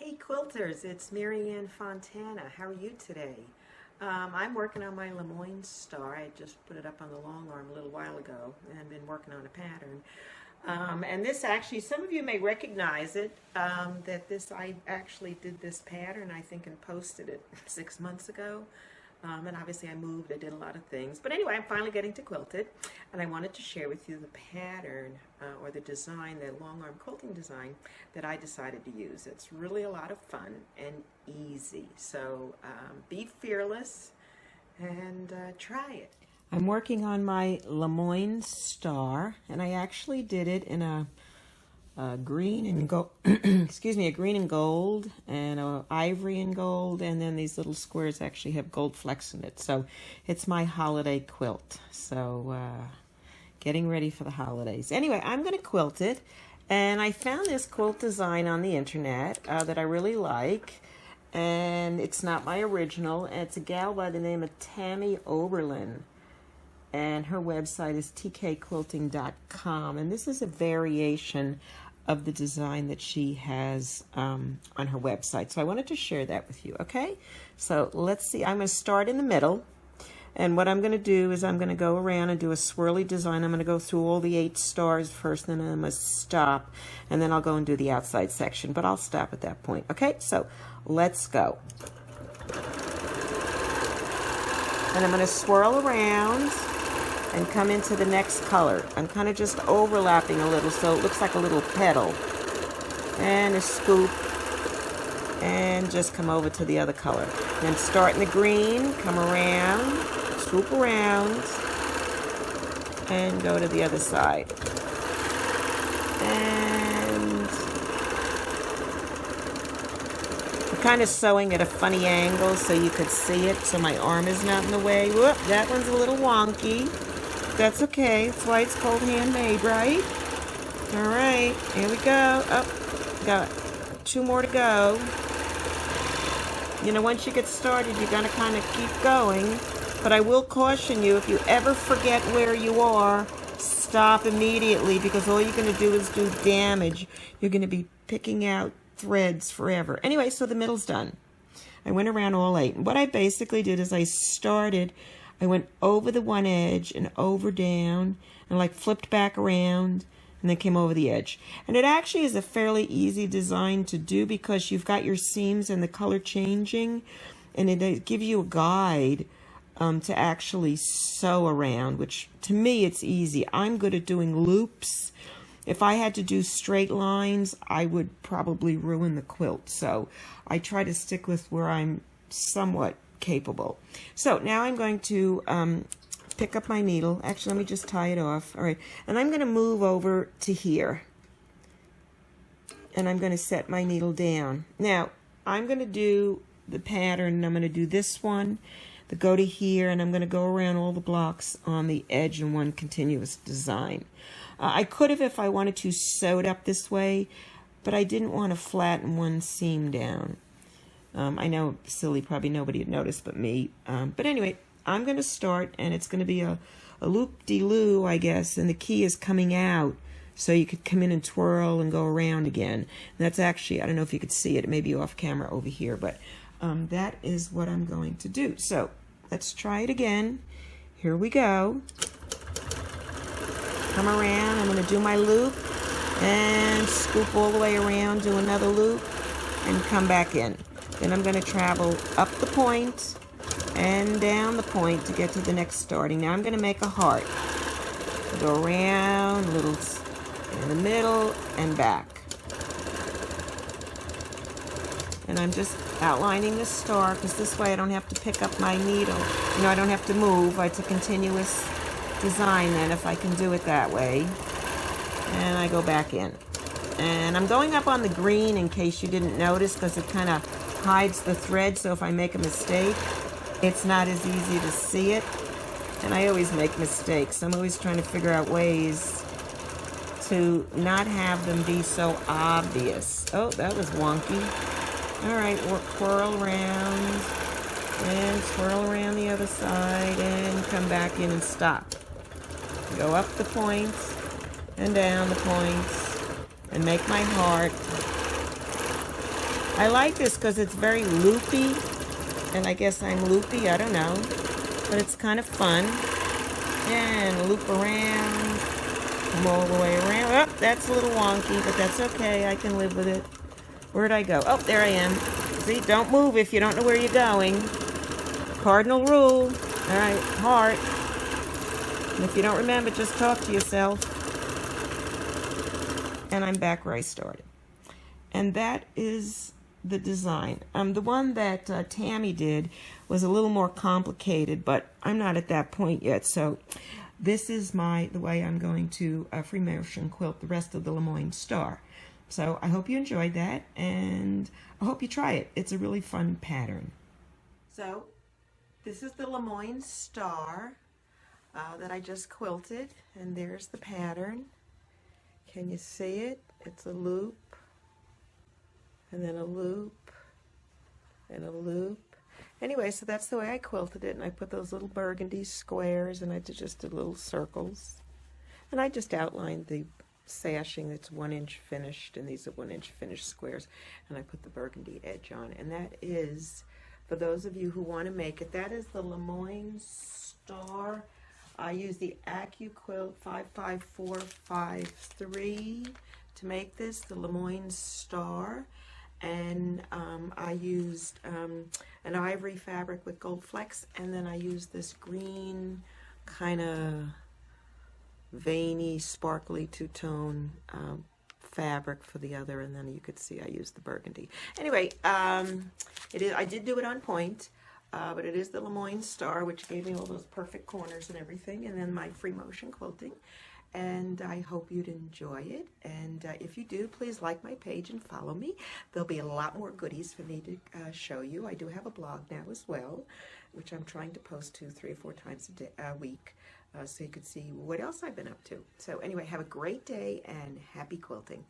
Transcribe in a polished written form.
Hey quilters, it's Marianne Fontana. How are you today? I'm working on my Lemoyne Star. I just put it up on the long arm a little while ago and I've been working on a pattern. And this actually, some of you may recognize it, I actually did this pattern, I think, and posted it 6 months ago. And obviously I moved, I did a lot of things. But anyway, I'm finally getting to quilt it. And I wanted to share with you the pattern or the design, the long arm quilting design that I decided to use. It's really a lot of fun and easy. So be fearless and try it. I'm working on my Lemoyne Star, and I actually did it in a green and gold, excuse me, a green and gold, and a ivory and gold, and then these little squares actually have gold flecks in it. So it's my holiday quilt. So getting ready for the holidays. Anyway, I'm going to quilt it, and I found this quilt design on the internet that I really like, and it's not my original, and it's a gal by the name of Tammy Oberlin. And her website is tkquilting.com, and this is a variation of the design that she has on her website. So I wanted to share that with you, okay? So let's see. I'm going to start in the middle, and what I'm going to do is I'm going to go around and do a swirly design. I'm going to go through all the 8 stars first, and then I'm going to stop, and then I'll go and do the outside section, but I'll stop at that point, okay? So let's go. And I'm going to swirl around and come into the next color. I'm kind of just overlapping a little so it looks like a little petal. And a scoop, and just come over to the other color. Then start in the green, come around, swoop around, and go to the other side. And I'm kind of sewing at a funny angle so you could see it, so my arm is not in the way. Whoop, that one's a little wonky. That's okay. That's why it's called handmade, right? All right, here we go. Oh, got 2 more to go. You know, once you get started, you're going to kind of keep going. But I will caution you, if you ever forget where you are, stop immediately, because all you're going to do is do damage. You're going to be picking out threads forever. Anyway, so the middle's done. I went around all 8. And what I basically did is I went over the one edge and over down and like flipped back around and then came over the edge. And it actually is a fairly easy design to do because you've got your seams and the color changing, and it gives you a guide to actually sew around, which to me it's easy. I'm good at doing loops. If I had to do straight lines, I would probably ruin the quilt. So I try to stick with where I'm somewhat capable. So now I'm going to pick up my needle. Actually, let me just tie it off. All right, and I'm going to move over to here, and I'm going to set my needle down. Now I'm going to do the pattern, and I'm going to do this one, go to here, and I'm going to go around all the blocks on the edge in one continuous design. I could have, if I wanted to, sewed up this way, but I didn't want to flatten one seam down. I know, silly, probably nobody had noticed but me. But anyway, I'm going to start, and it's going to be a loop-de-loo, I guess, and the key is coming out, so you could come in and twirl and go around again. And that's actually, I don't know if you could see it, it may be off camera over here, but that is what I'm going to do. So let's try it again. Here we go. Come around, I'm going to do my loop, and scoop all the way around, do another loop, and come back in. Then I'm going to travel up the point and down the point to get to the next starting. Now I'm going to make a heart. Go around, a little in the middle, and back. And I'm just outlining the star because this way I don't have to pick up my needle. You know, I don't have to move. It's a continuous design then if I can do it that way. And I go back in. And I'm going up on the green in case you didn't notice, because it kind of hides the thread, so if I make a mistake, it's not as easy to see it. And I always make mistakes. I'm always trying to figure out ways to not have them be so obvious. Oh, that was wonky. All right, we'll twirl around and twirl around the other side and come back in and stop. Go up the points and down the points and make my heart. I like this because it's very loopy, and I guess I'm loopy, I don't know, but it's kind of fun. And loop around, come all the way around. Oh, that's a little wonky, but that's okay, I can live with it. Where'd I go? Oh, there I am. See, don't move if you don't know where you're going. Cardinal rule. All right, heart. And if you don't remember, just talk to yourself. And I'm back where I started. And that is the design. The one that Tammy did was a little more complicated, but I'm not at that point yet. So this is the way I'm going to free motion quilt the rest of the Lemoyne Star. So I hope you enjoyed that, and I hope you try it. It's a really fun pattern. So this is the Lemoyne Star that I just quilted, and there's the pattern. Can you see it? It's a loop, and then a loop, and a loop. Anyway, so that's the way I quilted it, and I put those little burgundy squares, and I just did little circles. And I just outlined the sashing that's 1 inch finished, and these are 1 inch finished squares, and I put the burgundy edge on. And that is, for those of you who want to make it, that is the Lemoyne Star. I use the AccuQuilt 55453 to make this, the Lemoyne Star. And I used an ivory fabric with gold flecks, and then I used this green kind of veiny, sparkly two-tone fabric for the other, and then you could see I used the burgundy. Anyway, I did do it on point, but it is the Lemoyne Star, which gave me all those perfect corners and everything, and then my free motion quilting. And I hope you'd enjoy it. And if you do, please like my page and follow me. There'll be a lot more goodies for me to show you. I do have a blog now as well, which I'm trying to post 2, 3, or 4 times a week, so you could see what else I've been up to. So anyway, have a great day and happy quilting.